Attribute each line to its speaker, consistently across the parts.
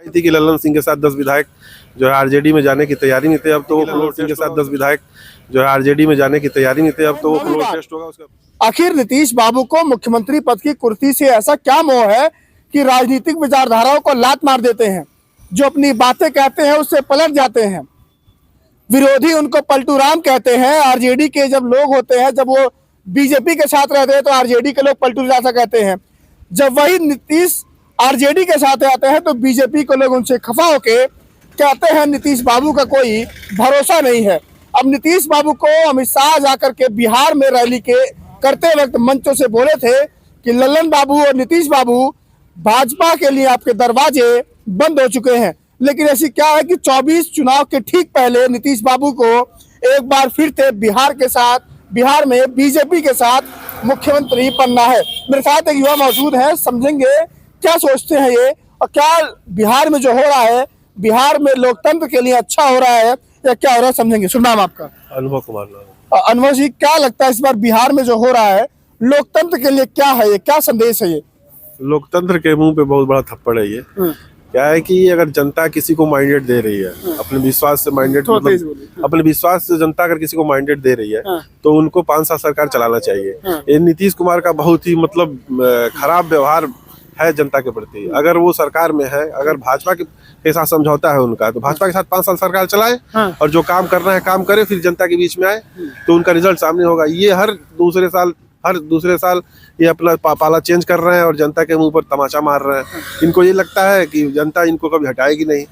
Speaker 1: थी कि लल्लन सिंह के साथ 10 विधायक जो है आरजेडी में जाने की तैयारी में थे। अब तो वो फ्लोर सिंह के साथ 10 विधायक जो है आरजेडी में जाने की तैयारी में थे। अब तो वो फ्लोर टेस्ट होगा उसका।
Speaker 2: आखिर नीतीश बाबू को मुख्यमंत्री पद की कुर्सी से ऐसा क्या मोह है कि राजनीतिक विचारधाराओं को लात मार देते हैं, जो अपनी बातें कहते हैं उससे पलट जाते हैं। विरोधी उनको पलटू राम कहते हैं। आरजेडी के जब लोग होते हैं, जब वो बीजेपी के साथ रहते हैं तो आरजेडी के लोग पलटू राजा कहते हैं। जब वही नीतीश आरजेडी के साथ आते हैं तो बीजेपी के लोग उनसे खफा होके कहते हैं नीतीश बाबू का कोई भरोसा नहीं है। अब नीतीश बाबू को अमित शाह जाकर के बिहार में रैली के करते वक्त मंचों से बोले थे कि लल्लन बाबू और नीतीश बाबू भाजपा के लिए आपके दरवाजे बंद हो चुके हैं। लेकिन ऐसी क्या है कि 24 चुनाव के ठीक पहले नीतीश बाबू को एक बार फिर से बिहार में बीजेपी के साथ मुख्यमंत्री बनना है। मेरे साथ एक युवा मौजूद है, समझेंगे क्या सोचते हैं ये और क्या बिहार में जो हो रहा है, बिहार में लोकतंत्र के लिए अच्छा हो रहा है या क्या हो रहा है, समझेंगे। शुभ नाम आपका?
Speaker 1: अनुभव कुमार।
Speaker 2: अनुभव जी, क्या लगता है इस बार बिहार में जो हो रहा है लोकतंत्र के लिए क्या है, ये क्या संदेश है? ये
Speaker 1: लोकतंत्र के मुंह पे बहुत बड़ा थप्पड़ है ये। क्या है कि अगर जनता किसी को माइंडेट दे रही है, अपने विश्वास से माइंडेट, मतलब अपने विश्वास से जनता अगर किसी को माइंडेट दे रही है तो उनको 5 साल सरकार चलाना चाहिए। ये नीतीश कुमार का बहुत ही मतलब खराब व्यवहार है जनता के प्रति। अगर वो सरकार में है, अगर भाजपा के साथ समझौता है उनका, तो भाजपा के साथ 5 साल सरकार चलाए और जो काम करना है काम करे, फिर जनता के बीच में आए तो उनका रिजल्ट सामने होगा। ये हर दूसरे साल ये अपना पाला चेंज कर रहे हैं और जनता के मुंह पर तमाचा मार रहे हैं। इनको ये लगता है कि जनता इनको कभी हटाएगी नहीं।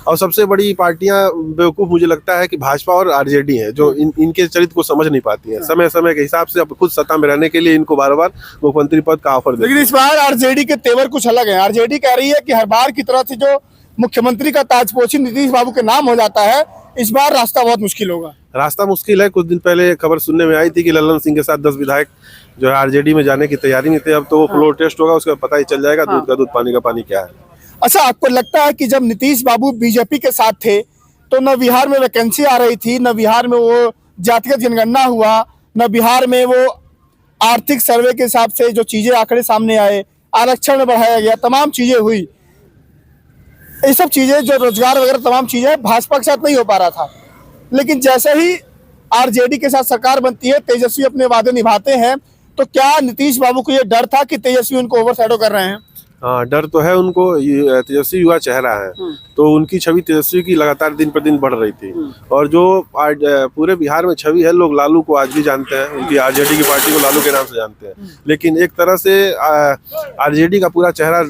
Speaker 1: और सबसे बड़ी पार्टियां बेवकूफ मुझे लगता है कि भाजपा और आरजेडी है, जो इनके चरित्र को समझ नहीं पाती है। समय समय के हिसाब से अब खुद सत्ता में रहने के लिए इनको बार-बार मुख्यमंत्री पद का ऑफर देते हैं।
Speaker 2: लेकिन इस बार आरजेडी के तेवर कुछ अलग है। आरजेडी कह रही है कि हर बार की तरह से जो मुख्यमंत्री का ताजपोशी नीतीश बाबू के नाम हो जाता है, इस बार रास्ता बहुत मुश्किल होगा।
Speaker 1: रास्ता मुश्किल है। कुछ दिन पहले खबर सुनने में आई थी कि लल्लन सिंह के साथ 10 विधायक जो है आरजेडी में जाने की तैयारी में थे। अब तो वो फ्लोर टेस्ट होगा, उसका पता ही चल जाएगा दूध का दूध पानी का पानी क्या है।
Speaker 2: अच्छा, आपको लगता है कि जब नीतीश बाबू बीजेपी के साथ थे तो न बिहार में वैकेंसी आ रही थी, न बिहार में वो जातिगत जनगणना हुआ, न बिहार में वो आर्थिक सर्वे के हिसाब से जो चीजें आंकड़े सामने आए, आरक्षण में बढ़ाया गया, तमाम चीजें हुई, ये सब चीजें जो रोजगार वगैरह तमाम चीजें भाजपा के साथ नहीं हो पा रहा था। लेकिन जैसे ही आरजेडी के साथ सरकार बनती है, तेजस्वी अपने वादे निभाते हैं, तो क्या नीतीश बाबू को ये डर था कि तेजस्वी उनको ओवरशैडो कर रहे हैं?
Speaker 1: हाँ, डर तो है उनको। तेजस्वी युवा चेहरा है तो उनकी छवि तेजस्वी की लगातार दिन पर दिन बढ़ रही थी। और जो आज पूरे बिहार में छवि है, लोग लालू को आज भी जानते हैं, उनकी आरजेडी की पार्टी को लालू के नाम से जानते हैं। लेकिन एक तरह से आरजेडी का पूरा चेहरा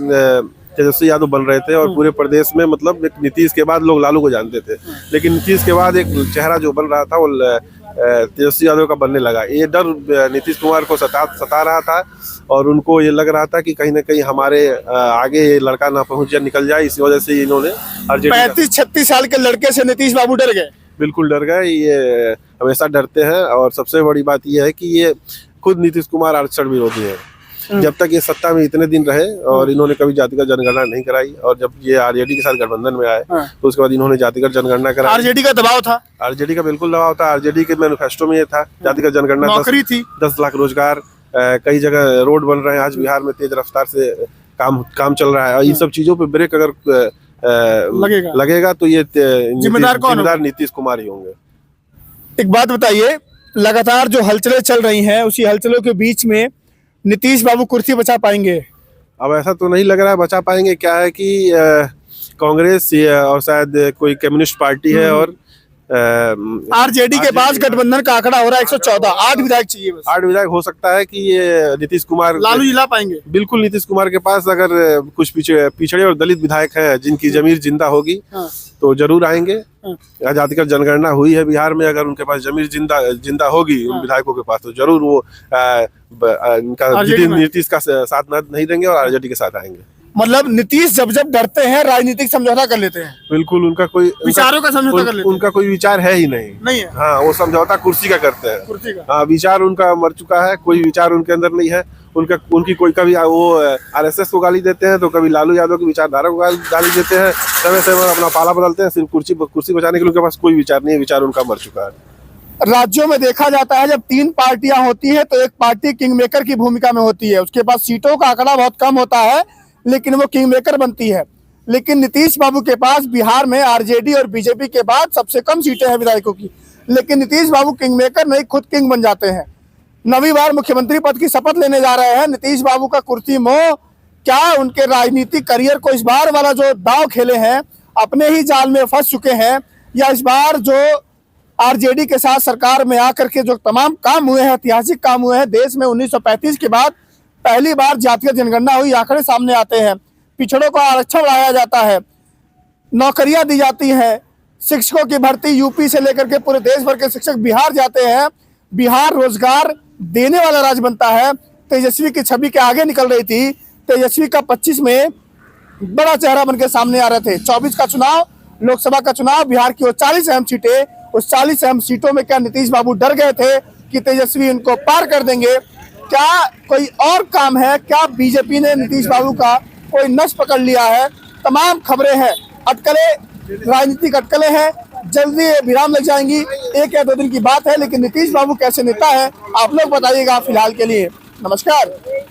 Speaker 1: तेजस्वी यादव बन रहे थे और पूरे प्रदेश में मतलब एक नीतीश के बाद लोग लालू को जानते थे। लेकिन नीतीश के बाद एक चेहरा जो बन रहा था वो तेजस्वी यादव का बनने लगा। ये डर नीतीश कुमार को सता रहा था और उनको ये लग रहा था कि कहीं ना कहीं हमारे आगे ये लड़का ना पहुंच जाए, निकल जाए। इसी वजह से इन्होंने
Speaker 2: 35-36 साल के लड़के से नीतीश बाबू डर गए।
Speaker 1: बिल्कुल डर गए। ये हमेशा डरते हैं। और सबसे बड़ी बात यह है कि ये खुद नीतीश कुमार आरक्षण विरोधी है। जब तक ये सत्ता में इतने दिन रहे और इन्होंने कभी जातिगत जनगणना नहीं कराई, और जब ये आरजेडी के साथ गठबंधन में आए तो उसके बाद इन्होंने जातिगत जनगणना कराई।
Speaker 2: आरजेडी का दबाव था,
Speaker 1: आरजेडी का बिल्कुल दबाव था। आरजेडी के मैनिफेस्टो में ये था जातिगत जनगणना,
Speaker 2: नौकरी थी,
Speaker 1: 10 लाख रोजगार, कई जगह रोड बन रहे हैं आज बिहार में, तेज रफ्तार से काम चल रहा है। और इन सब चीजों पे ब्रेक अगर लगेगा तो ये जिम्मेदार नीतीश कुमार ही होंगे।
Speaker 2: एक बात बताइए, लगातार जो हलचलें चल रही हैं, उसी हलचलों के बीच में नीतीश बाबू कुर्सी बचा पाएंगे?
Speaker 1: अब ऐसा तो नहीं लग रहा है बचा पाएंगे। क्या है कि कांग्रेस और शायद कोई कम्युनिस्ट पार्टी है और
Speaker 2: आरजेडी के पास गठबंधन का आंकड़ा हो रहा है 114, 8 विधायक चाहिए बस।
Speaker 1: 8 विधायक हो सकता है कि ये नीतीश कुमार
Speaker 2: लालू जिला पाएंगे।
Speaker 1: बिल्कुल, नीतीश कुमार के पास अगर कुछ पिछड़े और दलित विधायक हैं जिनकी जमीर जिंदा होगी तो जरूर आएंगे। जातिगत जनगणना हुई है बिहार में, अगर उनके पास जमीर जिंदा होगी उन विधायकों के पास तो जरूर वो नीतीश का साथ नहीं देंगे और आरजेडी के साथ आएंगे।
Speaker 2: मतलब नीतीश जब डरते हैं राजनीतिक समझौता कर लेते हैं।
Speaker 1: बिल्कुल, उनका कोई
Speaker 2: विचारों का समझौता कर लेते हैं।
Speaker 1: उनका कोई विचार है ही नहीं है। हाँ, वो समझौता कुर्सी का करते हैं, कुर्सी का। हाँ, विचार उनका मर चुका है, कोई विचार उनके अंदर नहीं है। उनकी कोई कभी वो आरएसएस को गाली देते हैं तो कभी लालू यादव की विचारधारा को गाली देते हैं। समय समय अपना पाला बदलते हैं, सिर्फ कुर्सी बचाने के लिए उनके पास कोई विचार नहीं है। विचार उनका मर चुका है।
Speaker 2: राज्यों में देखा जाता है जब 3 पार्टियां होती है तो एक पार्टी किंग मेकर की भूमिका में होती है। उसके पास सीटों का आंकड़ा बहुत कम होता है लेकिन वो किंग मेकर बनती है। लेकिन नीतीश बाबू के पास बिहार में आरजेडी और बीजेपी के बाद सबसे कम सीटें हैं विधायकों की। लेकिन नीतीश बाबू किंग मेकर नहीं, खुद किंग बन जाते हैं। 9वीं बार मुख्यमंत्री पद की शपथ लेने जा रहे हैं। नीतीश बाबू का कुर्सी मोह, क्या उनके राजनीतिक करियर को इस बार वाला जो दांव खेले हैं अपने ही जाल में फंस चुके हैं, या इस बार जो आरजेडी के साथ सरकार में आकर के जो तमाम काम हुए हैं, ऐतिहासिक काम हुए हैं, देश में 1935 के बाद पहली बार जातीय जनगणना हुई, आंकड़े सामने आते हैं, पिछड़ों को आरक्षण लाया जाता है, नौकरियां दी जाती हैं, शिक्षकों की भर्ती यूपी से लेकर के पूरे देश भर के शिक्षक बिहार जाते हैं, बिहार रोजगार देने वाला राज्य बनता है। तेजस्वी की छवि के आगे निकल रही थी। तेजस्वी का 25 में बड़ा चेहरा बनकर सामने आ रहे थे। 24 का चुनाव, लोकसभा का चुनाव, बिहार की वो 40 अहम सीटें, उस 40 अहम सीटों में क्या नीतीश बाबू डर गए थे कि तेजस्वी उनको पार कर देंगे? क्या कोई और काम है? क्या बीजेपी ने नीतीश बाबू का कोई नस पकड़ लिया है? तमाम खबरें हैं, अटकलें, राजनीतिक अटकलें हैं, जल्दी विराम लग जाएंगी। 1 या 2 दिन की बात है, लेकिन नीतीश बाबू कैसे नेता है आप लोग बताइएगा। फिलहाल के लिए नमस्कार।